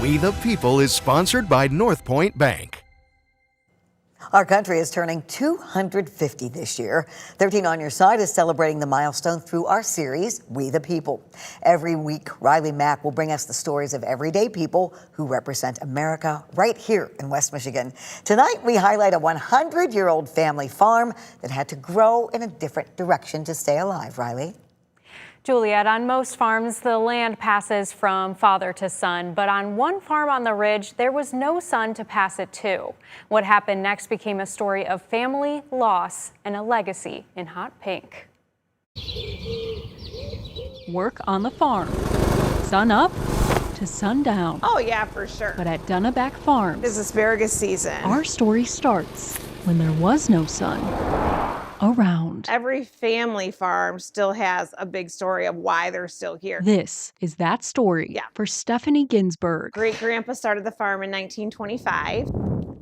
We the People is sponsored by North Point Bank. Our country is turning 250 this year. 13 on Your Side is celebrating the milestone through our series, We the People. Every week, Riley Mack will bring us the stories of everyday people who represent America right here in West Michigan. Tonight, we highlight a 100-year-old family farm that had to grow in a different direction to stay alive. Riley? Juliet, on most farms, the land passes from father to son, but on one farm on the ridge, there was no son to pass it to. What happened next became a story of family, loss, and a legacy in hot pink. Work on the farm, sun up to sundown. Oh yeah, for sure. But at Dunnaback Farms, It's asparagus season. our story starts when there was no sun around. Every family farm still has a big story of why they're still here. This is that story Yeah. for Stephanie Ginsburg. Great-grandpa started the farm in 1925.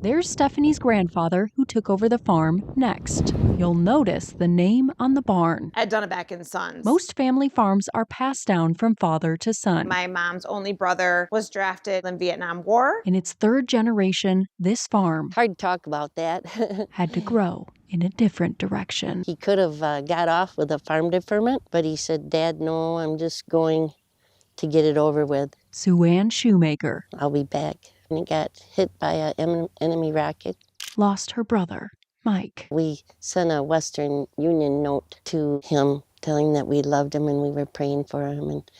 There's Stephanie's grandfather who took over the farm next. You'll notice the name on the barn. At Dunnaback and Sons. Most family farms are passed down from father to son. My mom's only brother was drafted in the Vietnam War. In its third generation, this farm Hard to talk about that. had to grow in a different direction. He could have got off with a farm deferment, but he said, "Dad, no, I'm just going to get it over with. Sue Ann Shoemaker I'll be back." And he got hit by an enemy rocket. lost her brother, Mike. We sent a Western Union note to him telling that we loved him and we were praying for him. And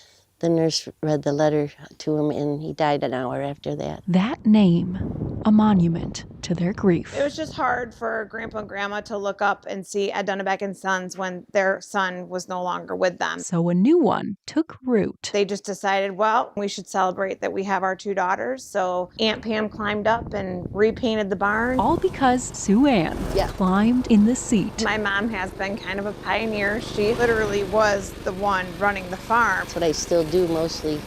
the nurse read the letter to him and he died an hour after that. That name, a monument to their grief. It was just hard for Grandpa and Grandma to look up and see at Dunnaback and Sons when their son was no longer with them. So a new one took root. They just decided, well, we should celebrate that we have our two daughters. So Aunt Pam climbed up and repainted the barn. All because Sue Ann climbed in the seat. My mom has been kind of a pioneer. She literally was the one running the farm. That's what I still do mostly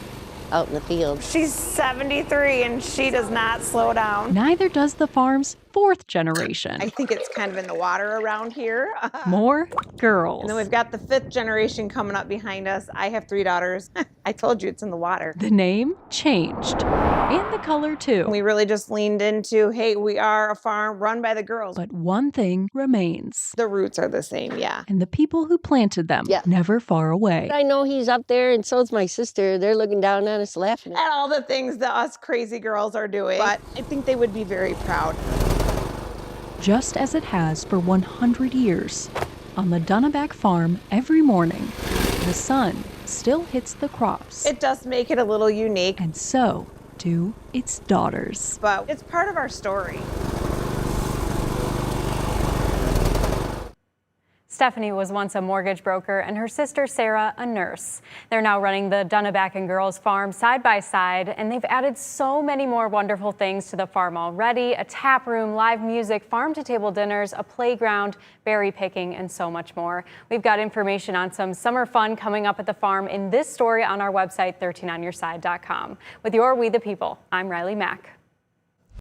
out in the field. She's 73 and she does not slow down. Neither does the farm's fourth generation. I think it's kind of in the water around here. More girls. And then we've got the fifth generation coming up behind us. I have three daughters. I told you it's in the water. The name changed. And the color too. We really just leaned into, hey, we are a farm run by the girls. But one thing remains. The roots are the same, yeah. And the people who planted them, never far away. I know he's up there and so's my sister. They're looking down on us laughing. And all the things that us crazy girls are doing. But I think they would be very proud. Just as it has for 100 years. On the Dunnaback farm every morning, the sun still hits the crops. It does make it a little unique. And so do its daughters. But it's part of our story. Stephanie was once a mortgage broker and her sister Sarah a nurse. They're now running the Dunnaback and Girls farm side by side, and they've added so many more wonderful things to the farm already: a tap room, live music, farm to table dinners, a playground, berry picking, and so much more. We've got information on some summer fun coming up at the farm in this story on our website 13onyourside.com. With your We the People, I'm Riley Mack.